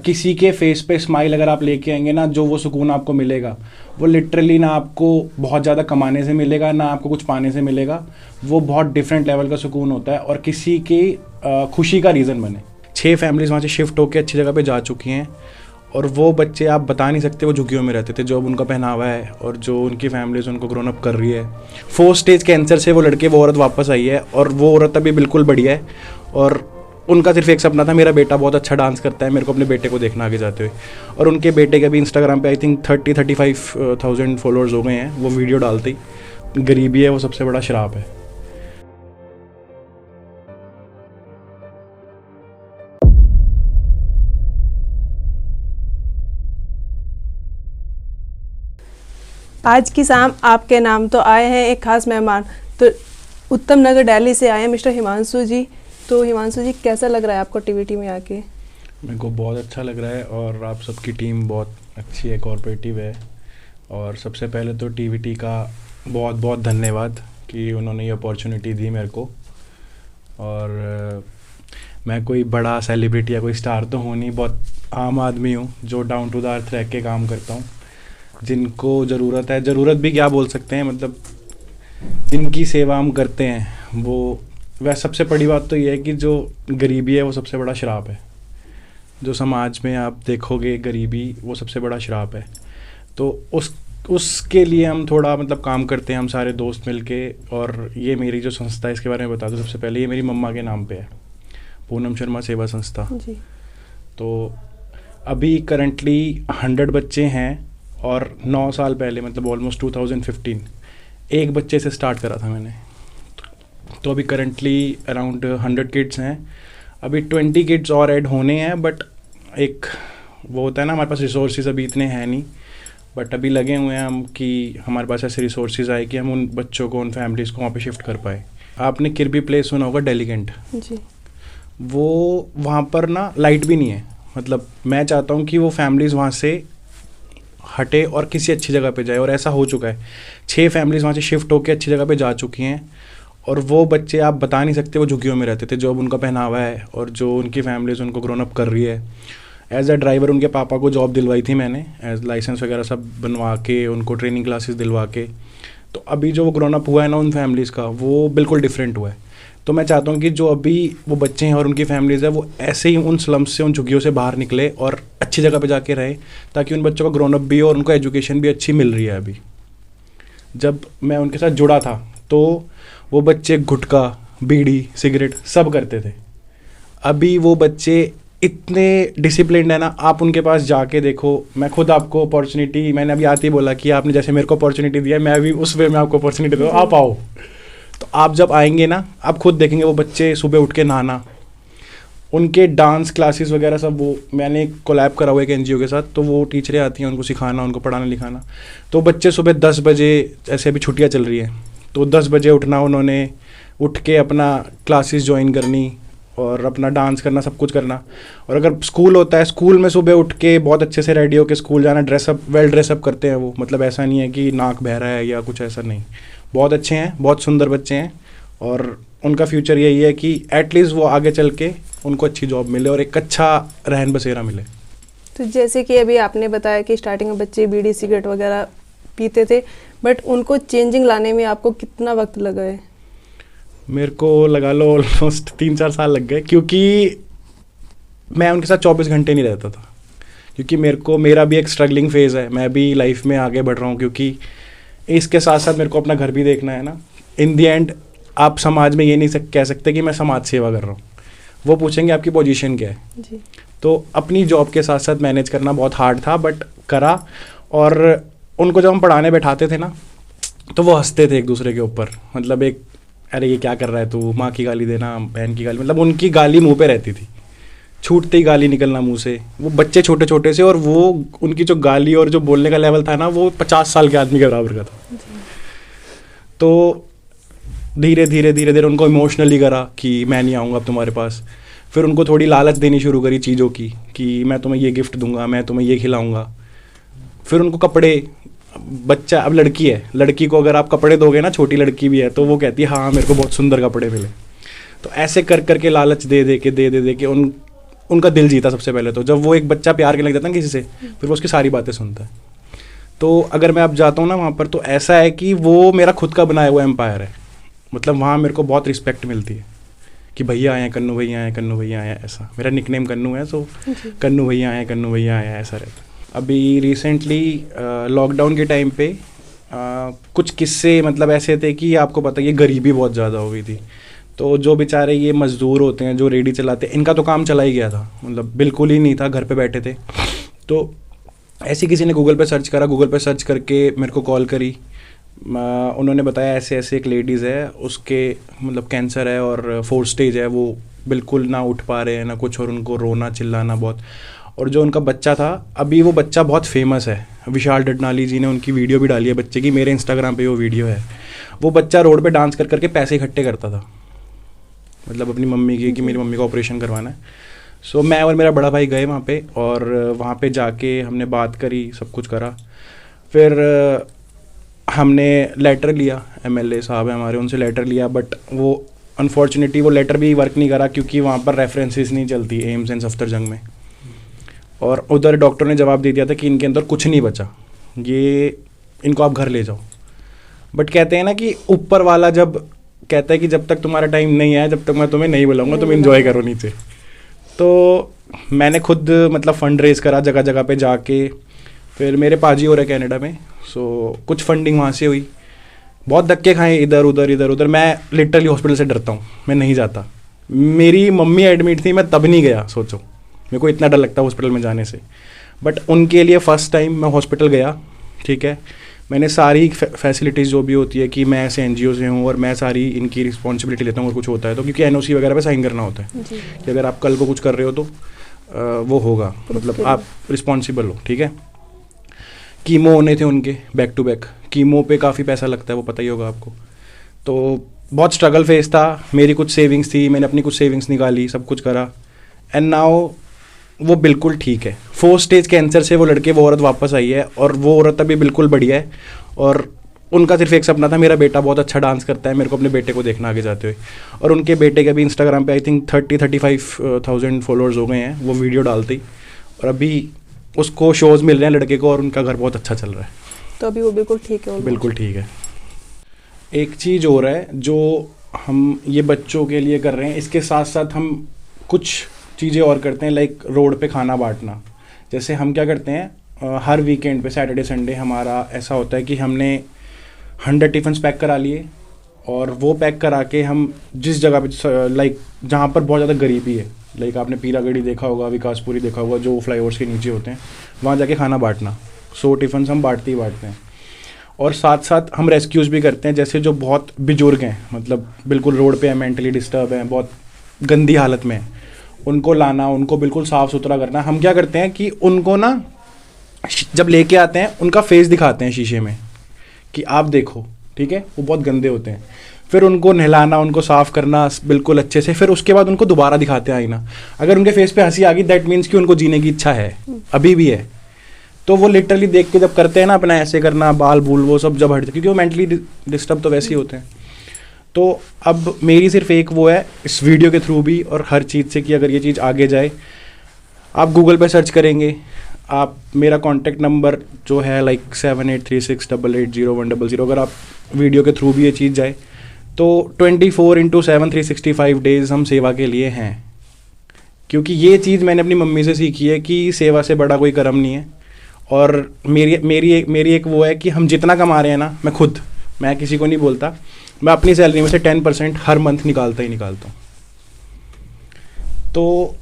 किसी के फेस पे स्माइल अगर आप लेके आएंगे ना, जो वो सुकून आपको मिलेगा वो लिटरली ना आपको बहुत ज़्यादा कमाने से मिलेगा ना आपको कुछ पाने से मिलेगा। वो बहुत डिफरेंट लेवल का सुकून होता है और किसी की खुशी का रीज़न बने। 6 फैमिलीज़ वहाँ से शिफ्ट होकर अच्छी जगह पे जा चुकी हैं और वो बच्चे आप बता नहीं सकते वो झुग्गियों में रहते थे, जो अब उनका पहनावा है और जो उनकी फैमिलीज़ उनको ग्रोन अप कर रही है। 4 स्टेज कैंसर से वो लड़के वो औरत वापस आई है और वो औरत अभी बिल्कुल बढ़िया है। और उनका सिर्फ एक सपना था, मेरा बेटा बहुत अच्छा डांस करता है, मेरे को अपने बेटे को देखना आगे जाते हुए। और उनके बेटे के भी इंस्टाग्राम पे आई थिंक 30-35,000 फॉलोअर्स हो गए हैं। वो वीडियो डालते ही गरीबी है वो सबसे बड़ा श्राप है। आज की शाम आपके नाम तो आए हैं एक खास मेहमान, तो उत्तम नगर दिल्ली से आए हैं मिस्टर हिमांशु जी। तो हिमांशु जी, कैसा लग रहा है आपको टीवीटी में आके? मेरे को बहुत अच्छा लग रहा है और आप सबकी टीम बहुत अच्छी है, कोऑपरेटिव है। और सबसे पहले तो टीवीटी का बहुत बहुत धन्यवाद कि उन्होंने ये अपॉर्चुनिटी दी मेरे को। और मैं कोई बड़ा सेलिब्रिटी या कोई स्टार तो हूँ नहीं, बहुत आम आदमी हूँ जो डाउन टू द अर्थ रह के काम करता हूँ। जिनको ज़रूरत है, ज़रूरत भी क्या बोल सकते हैं, मतलब जिनकी सेवा हम करते हैं वो, वह सबसे बड़ी बात तो ये है कि जो गरीबी है वो सबसे बड़ा श्राप है। जो समाज में आप देखोगे गरीबी, वो सबसे बड़ा श्राप है। तो उसके लिए हम थोड़ा मतलब काम करते हैं, हम सारे दोस्त मिलके। और ये मेरी जो संस्था है इसके बारे में बता दूँ सबसे पहले, ये मेरी मम्मा के नाम पे है, पूनम शर्मा सेवा संस्था जी। तो अभी करंटली 100 बच्चे हैं और 9 साल पहले मतलब ऑलमोस्ट 2015 एक बच्चे से स्टार्ट करा था मैंने। तो अभी करंटली अराउंड 100 किड्स हैं। अभी 20 किड्स और ऐड होने हैं, बट एक वो होता है ना, हमारे पास रिसोर्सेज अभी इतने हैं नहीं, बट अभी लगे हुए हैं हम कि हमारे पास ऐसे रिसोर्सेज आए कि हम उन बच्चों को, उन फैमिलीज़ को वहाँ पे शिफ्ट कर पाए। आपने किरबी प्लेस सुना होगा, डेलीगेंट जी। वो वहाँ पर ना लाइट भी नहीं है। मतलब मैं चाहता हूँ कि वो फैमिलीज़ वहाँ से हटे और किसी अच्छी जगह पे जाए, और ऐसा हो चुका है। 6 फैमिलीज़ वहाँ से शिफ्ट होकर अच्छी जगह पे जा चुकी हैं और वो बच्चे आप बता नहीं सकते वो झुग्गियों में रहते थे, जो अब उनका पहनावा है और जो उनकी फैमिलीज़ उनको ग्रोन अप कर रही है। एज अ ड्राइवर उनके पापा को जॉब दिलवाई थी मैंने, एज लाइसेंस वगैरह सब बनवा के, उनको ट्रेनिंग क्लासेस दिलवा के। तो अभी जो वो ग्रोन अप हुआ है ना उन फैमिलीज़ का, वो बिल्कुल डिफरेंट हुआ है। तो मैं चाहता हूँ कि जो अभी वो बच्चे हैं और उनकी फैमिलीज़ है, वो ऐसे ही उन स्लम्स से, उन झुग्गियों से बाहर निकले और अच्छी जगह पे जाके रहे, ताकि उन बच्चों का ग्रोन अप भी हो और उनको एजुकेशन भी अच्छी मिल रही है। अभी जब मैं उनके साथ जुड़ा था तो वो बच्चे गुटखा, बीड़ी, सिगरेट सब करते थे। अभी वो बच्चे इतने डिसिप्लिन्ड है ना, आप उनके पास जाके देखो। मैं खुद आपको अपॉर्चुनिटी, मैंने अभी आते ही बोला कि आपने जैसे मेरे को अपॉर्चुनिटी दिया, मैं भी उस वे में आपको अपॉर्चुनिटी दूँ, आप आओ। तो आप जब आएंगे ना, आप खुद देखेंगे वो बच्चे सुबह उठ के नहाना, उनके डांस क्लासेस वगैरह सब। वो मैंने कोलैब करा हुआ है एक NGO के साथ, तो वो टीचरें आती हैं उनको सिखाना, उनको पढ़ाना लिखाना। तो बच्चे सुबह 10 बजे, जैसे अभी छुट्टियाँ चल रही हैं तो 10 बजे उठना, उन्होंने उठ के अपना क्लासेस ज्वाइन करनी और अपना डांस करना, सब कुछ करना। और अगर स्कूल होता है, स्कूल में सुबह उठ के बहुत अच्छे से रेडी होकर स्कूल जाना, ड्रेसअप, वेल ड्रेसअप करते हैं वो। मतलब ऐसा नहीं है कि नाक बह रहा है या कुछ ऐसा नहीं, बहुत अच्छे हैं, बहुत सुंदर बच्चे हैं। और उनका फ्यूचर यही है कि एटलीस्ट वो आगे चल के उनको अच्छी जॉब मिले और एक अच्छा रहन बसेरा मिले। तो जैसे कि अभी आपने बताया कि स्टार्टिंग में बच्चे बीड़ी सिगरेट वगैरह पीते थे, बट उनको चेंजिंग लाने में आपको कितना वक्त लगा है? मेरे को लगा लो ऑलमोस्ट 3-4 साल लग गए, क्योंकि मैं उनके साथ 24 घंटे नहीं रहता था। क्योंकि मेरा भी एक स्ट्रगलिंग फेज़ है, मैं भी लाइफ में आगे बढ़ रहा हूँ, क्योंकि इसके साथ साथ मेरे को अपना घर भी देखना है ना। इन दी एंड आप समाज में ये नहीं कह सकते कि मैं समाज सेवा कर रहा हूँ, वो पूछेंगे आपकी पोजीशन क्या है जी। तो अपनी जॉब के साथ साथ मैनेज करना बहुत हार्ड था, बट करा। और उनको जब हम पढ़ाने बैठाते थे ना, तो वो हंसते थे एक दूसरे के ऊपर। मतलब एक, अरे ये क्या कर रहा है तू, माँ की गाली देना, बहन की गाली, मतलब उनकी गाली मुंह पे रहती थी, छूटते ही गाली निकलना मुंह से। वो बच्चे छोटे छोटे से, और वो उनकी जो गाली और जो बोलने का लेवल था ना, वो 50 साल के आदमी के बराबर का था। तो धीरे धीरे उनको इमोशनली करा कि मैं नहीं आऊँगा अब तुम्हारे पास। फिर उनको थोड़ी लालच देनी शुरू करी चीज़ों की, कि मैं तुम्हें ये गिफ्ट दूंगा, मैं तुम्हें ये खिलाऊंगा। फिर उनको कपड़े, बच्चा, अब लड़की है, लड़की को अगर आप कपड़े दोगे ना, छोटी लड़की भी है, तो वो कहती है हाँ मेरे को बहुत सुंदर कपड़े मिले। तो ऐसे कर करके लालच दे दे के उनका दिल जीता सबसे पहले। तो जब वो एक बच्चा प्यार के लग जाता है ना किसी से, फिर वो उसकी सारी बातें सुनता है। तो अगर मैं अब जाता हूँ ना वहाँ पर, तो ऐसा है कि वो मेरा खुद का बनाया हुआ एम्पायर है। मतलब वहाँ मेरे को बहुत रिस्पेक्ट मिलती है कि भैया आए हैं, कन्नू भैया आए, कन्नू भैया आए, ऐसा। मेरा निकनेम कन्नू है, तो कन्नू भैया आए, कन्नू भैया आए, ऐसा रहता है। अभी रिसेंटली लॉकडाउन के टाइम पे कुछ किस्से मतलब ऐसे थे कि आपको पता है ये गरीबी बहुत ज़्यादा हो गई थी। तो जो बेचारे ये मज़दूर होते हैं जो रेडी चलाते हैं, इनका तो काम चला ही गया था, मतलब बिल्कुल ही नहीं था, घर पे बैठे थे। तो ऐसे किसी ने गूगल पे सर्च करा, गूगल पे सर्च करके मेरे को कॉल करी। उन्होंने बताया ऐसे ऐसे एक लेडीज़ है, उसके मतलब कैंसर है और 4 स्टेज है, वो बिल्कुल ना उठ पा रहे हैं ना कुछ, और उनको रोना चिल्लाना बहुत। और जो उनका बच्चा था, अभी वो बच्चा बहुत फेमस है, विशाल डडनाली जी ने उनकी वीडियो भी डाली है बच्चे की, मेरे इंस्टाग्राम पे वो वीडियो है। वो बच्चा रोड पे डांस कर करके पैसे इकट्ठे करता था, मतलब अपनी मम्मी की, कि मेरी मम्मी का ऑपरेशन करवाना है। सो मैं और मेरा बड़ा भाई गए वहाँ पे, और वहाँ पे जाके हमने बात करी, सब कुछ करा। फिर हमने लेटर लिया, MLA साहब है हमारे, उनसे लेटर लिया, बट वो अनफॉर्चुनेटली वो लेटर भी वर्क नहीं करा, क्योंकि वहाँ पर रेफरेंसेस नहीं चलती एम्स एंड सफ्दरजंग में। और उधर डॉक्टर ने जवाब दे दिया था कि इनके अंदर कुछ नहीं बचा, ये इनको आप घर ले जाओ। बट कहते हैं ना कि ऊपर वाला जब कहता है कि जब तक तुम्हारा टाइम नहीं आया, जब तक मैं तुम्हें नहीं बुलाऊंगा, तुम एंजॉय करो नीचे। तो मैंने खुद मतलब फ़ंड रेज़ करा जगह जगह पे जाके। फिर मेरे पाजी हो रहे कनाडा में, सो कुछ फंडिंग वहाँ से हुई। बहुत धक्के खाए इधर उधर। मैं लिटरली हॉस्पिटल से डरता हूँ, मैं नहीं जाता। मेरी मम्मी एडमिट थी, मैं तब नहीं गया, सोचो मेरे को इतना डर लगता है हॉस्पिटल में जाने से। बट उनके लिए फ़र्स्ट टाइम मैं हॉस्पिटल गया, ठीक है। मैंने सारी फैसिलिटीज़ जो भी होती है, कि मैं ऐसे NGO से हूँ और मैं सारी इनकी रिस्पॉन्सिबिलिटी लेता हूँ अगर कुछ होता है तो, क्योंकि NOC वगैरह पे साइन करना होता है कि अगर आप कल को कुछ कर रहे हो तो वो होगा, मतलब आप रिस्पॉन्सिबल हो, ठीक है। कीमो होने थे उनके बैक टू बैक, कीमो पे काफ़ी पैसा लगता है, वो पता ही होगा आपको। तो बहुत स्ट्रगल फेस था, मेरी कुछ सेविंग्स थी, मैंने अपनी कुछ सेविंग्स निकाली, सब कुछ करा, एंड नाउ वो बिल्कुल ठीक है। 4 स्टेज कैंसर से वो लड़के, वो औरत वापस आई है, और वो औरत अभी बिल्कुल बढ़िया है। और उनका सिर्फ एक सपना था, मेरा बेटा बहुत अच्छा डांस करता है, मेरे को अपने बेटे को देखना आगे जाते हुए। और उनके बेटे के भी इंस्टाग्राम पे आई थिंक 30-35,000 फॉलोअर्स हो गए हैं, वो वीडियो डालते ही, और अभी उसको शोज़ मिल रहे हैं लड़के को, और उनका घर बहुत अच्छा चल रहा है। तो अभी वो बिल्कुल ठीक है? बिल्कुल ठीक है। एक चीज़ हो रहा है जो हम ये बच्चों के लिए कर रहे हैं, इसके साथ साथ हम कुछ चीज़ें और करते हैं, लाइक रोड पे खाना बांटना। जैसे हम क्या करते हैं, हर वीकेंड पे सैटरडे संडे हमारा ऐसा होता है कि हमने 100 टिफ़िन्स पैक करा लिए, और वो पैक करा के हम जिस जगह पे लाइक जहाँ पर बहुत ज़्यादा गरीबी है, लाइक आपने पीरागढ़ी देखा होगा, विकासपुरी देखा होगा, जो फ्लाईओवर्स के नीचे होते हैं, वहाँ जाके खाना बांटना। 100 टिफ़िन्स हम बांटते ही बांटते हैं। और साथ साथ हम रेस्क्यूज़ भी करते हैं, जैसे जो बहुत बुजुर्ग हैं, मतलब बिल्कुल रोड पे हैं, मेंटली डिस्टर्ब हैं, बहुत गंदी हालत में हैं, उनको लाना, उनको बिल्कुल साफ़ सुथरा करना। हम क्या करते हैं कि उनको ना जब लेके आते हैं, उनका फेस दिखाते हैं शीशे में कि आप देखो, ठीक है, वो बहुत गंदे होते हैं। फिर उनको नहलाना, उनको साफ़ करना बिल्कुल अच्छे से, फिर उसके बाद उनको दोबारा दिखाते हैं आईना। अगर उनके फेस पे हंसी आ गई, दैट मीन्स कि उनको जीने की इच्छा है, अभी भी है। तो वो लिटरली देख के जब करते हैं ना, अपना ऐसे करना, बाल बूल वो सब जब हटते, क्योंकि वो मेंटली डिस्टर्ब तो वैसे ही होते हैं। तो अब मेरी सिर्फ एक वो है इस वीडियो के थ्रू भी और हर चीज़ से, कि अगर ये चीज़ आगे जाए, आप गूगल पे सर्च करेंगे, आप मेरा कॉन्टैक्ट नंबर जो है लाइक 7836880100, अगर आप वीडियो के थ्रू भी ये चीज़ जाए, तो 24/7 365 डेज़ हम सेवा के लिए हैं। क्योंकि ये चीज़ मैंने अपनी मम्मी से सीखी है कि सेवा से बड़ा कोई कर्म नहीं है। और मेरी एक वो है कि हम जितना कमा रहे हैं ना, मैं किसी को नहीं बोलता, मैं अपनी सैलरी में से 10% हर मंथ निकालता ही निकालता हूँ। तो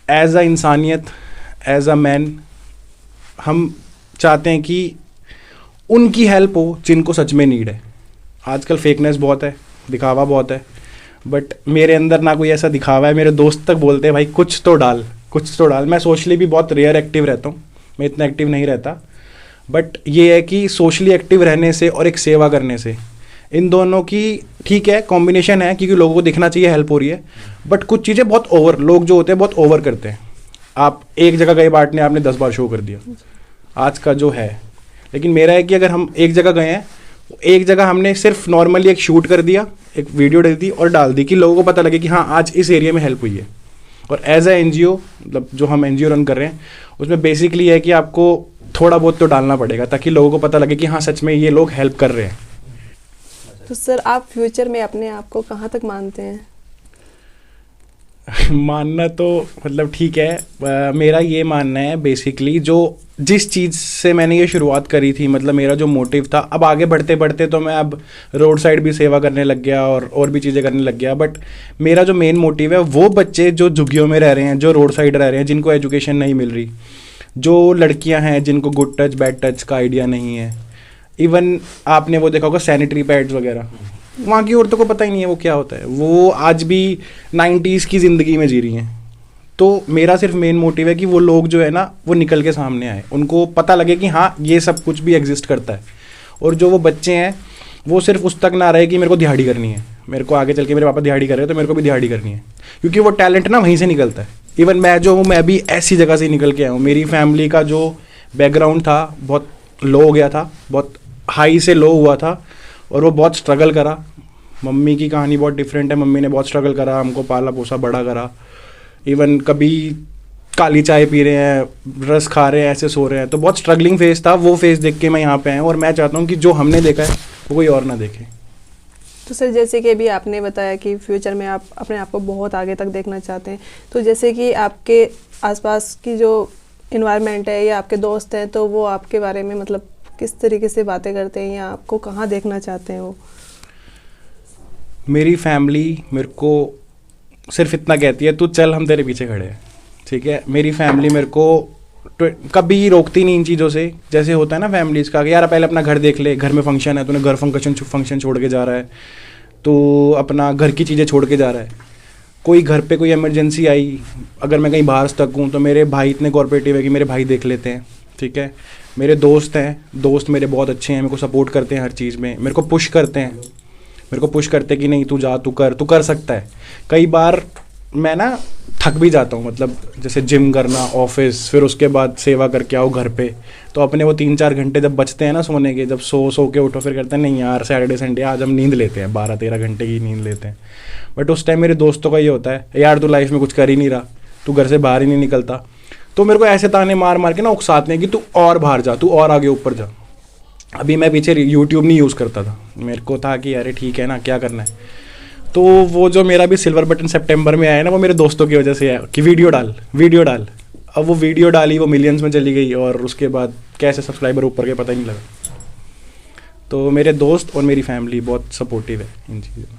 एज अ इंसानियत, एज अ मैन, हम चाहते हैं कि उनकी हेल्प हो जिनको सच में नीड है। आजकल फेकनेस बहुत है, दिखावा बहुत है, बट मेरे अंदर ना कोई ऐसा दिखावा है। मेरे दोस्त तक बोलते हैं भाई कुछ तो डाल, कुछ तो डाल। मैं सोशली भी बहुत रेयर एक्टिव रहता हूँ, मैं इतना एक्टिव नहीं रहता, बट ये है कि सोशली एक्टिव रहने से और एक सेवा करने से, इन दोनों की ठीक है कॉम्बिनेशन है, क्योंकि लोगों को दिखना चाहिए हेल्प हो रही है। बट कुछ चीज़ें बहुत ओवर, लोग जो होते हैं बहुत ओवर करते हैं। आप एक जगह गए बांटने, आपने 10 बार शो कर दिया आज का जो है। लेकिन मेरा है कि अगर हम एक जगह गए हैं, एक जगह हमने सिर्फ नॉर्मली एक शूट कर दिया, एक वीडियो डाल दी और डाल दी, कि लोगों को पता लगे कि हाँ आज इस एरिया में हेल्प हुई है। और एज ए NGO, मतलब जो हम NGO रन कर रहे हैं, उसमें बेसिकली है कि आपको थोड़ा बहुत तो डालना पड़ेगा ताकि लोगों को पता लगे कि हाँ सच में ये लोग हेल्प कर रहे हैं। तो सर आप फ्यूचर में अपने आप को कहाँ तक मानते हैं? मानना तो मतलब ठीक है, मेरा ये मानना है बेसिकली जो जिस चीज़ से मैंने ये शुरुआत करी थी, मतलब मेरा जो मोटिव था, अब आगे बढ़ते बढ़ते तो मैं अब रोड साइड भी सेवा करने लग गया और भी चीज़ें करने लग गया, बट मेरा जो मेन मोटिव है वो बच्चे जो झुग्गियों में रह रहे हैं, जो रोड साइड रह रहे हैं, जिनको एजुकेशन नहीं मिल रही, जो लड़कियां हैं जिनको गुड टच बैड टच का आइडिया नहीं है, इवन आपने वो देखा होगा सैनिटरी पैड्स वगैरह, वहाँ की औरतों को पता ही नहीं है वो क्या होता है, वो आज भी 90s की ज़िंदगी में जी रही हैं। तो मेरा सिर्फ मेन मोटिव है कि वो लोग जो है ना वो निकल के सामने आए, उनको पता लगे कि हाँ ये सब कुछ भी एग्जिस्ट करता है, और जो वो बच्चे हैं वो सिर्फ उस तक ना रहे कि मेरे को दिहाड़ी करनी है, मेरे को आगे चल के मेरे पापा दिहाड़ी कर रहे हैं तो मेरे को भी दिहाड़ी करनी है, क्योंकि वो टैलेंट ना वहीं से निकलता है। इवन मैं जो हूँ, मैं भी ऐसी जगह से निकल के आया हूँ, मेरी फैमिली का जो बैकग्राउंड था बहुत लो हो गया था, बहुत हाई से लो हुआ था, और वो बहुत स्ट्रगल करा। मम्मी की कहानी बहुत डिफरेंट है, मम्मी ने बहुत स्ट्रगल करा, हमको पाला पोसा बड़ा करा, इवन कभी काली चाय पी रहे हैं, रस खा रहे हैं, ऐसे सो रहे हैं, तो बहुत स्ट्रगलिंग फेज था। वो फेज देख के मैं यहाँ पे आया हूँ, और मैं चाहता हूँ कि जो हमने देखा है वो कोई और ना देखे। तो सर जैसे कि अभी आपने बताया कि फ्यूचर में आप अपने आप को बहुत आगे तक देखना चाहते हैं, तो जैसे कि आपके आसपास की जो इन्वायरमेंट है या आपके दोस्त हैं, तो वो आपके बारे में मतलब किस तरीके से बातें करते हैं या आपको कहाँ देखना चाहते हैं वो? मेरी फैमिली मेरे को सिर्फ इतना कहती है, तू चल हम तेरे पीछे खड़े हैं, ठीक है। मेरी फैमिली मेरे को कभी रोकती नहीं इन चीज़ों से। जैसे होता है ना फैमिलीज़ का कि यार पहले अपना घर देख ले, घर में फंक्शन है, तूने घर फंक्शन छोड़ के जा रहा है, तो अपना घर की चीज़ें छोड़ के जा रहा है। कोई घर पे कोई इमरजेंसी आई, अगर मैं कहीं बाहर तक हूँ, तो मेरे भाई इतने कोऑपरेटिव है कि मेरे भाई देख लेते हैं, ठीक है। मेरे दोस्त हैं, दोस्त मेरे बहुत अच्छे हैं, मेरे को सपोर्ट करते हैं हर चीज़ में, मेरे को पुश करते हैं, मेरे को पुश करते हैं कि नहीं तू जा, तू कर सकता है। कई बार मैं ना थक भी जाता हूँ, मतलब जैसे जिम करना, ऑफिस, फिर उसके बाद सेवा करके आओ घर पे, तो अपने वो 3-4 घंटे जब बचते हैं ना सोने के, जब सो के उठो, फिर करते हैं नहीं यार सैटरडे संडे आज हम नींद लेते हैं, 12-13 घंटे की नींद लेते हैं। बट उस टाइम मेरे दोस्तों का ये होता है, यार तू लाइफ में कुछ कर ही नहीं रहा, तू घर से बाहर ही नहीं निकलता, तो मेरे को ऐसे ताने मार मार के ना उकसाते हैं कि तू और बाहर जा, तू और आगे ऊपर जा। अभी मैं पीछे यूट्यूब नहीं यूज़ करता था, मेरे को था कि अरे ठीक है ना, क्या करना है, तो वो जो मेरा भी सिल्वर बटन सितंबर में आया ना, वो मेरे दोस्तों की वजह से आया कि वीडियो डाल। अब वो वीडियो डाली, वो मिलियंस में चली गई, और उसके बाद कैसे सब्सक्राइबर ऊपर के पता ही नहीं लगा। तो मेरे दोस्त और मेरी फैमिली बहुत सपोर्टिव है इन चीज़ों में।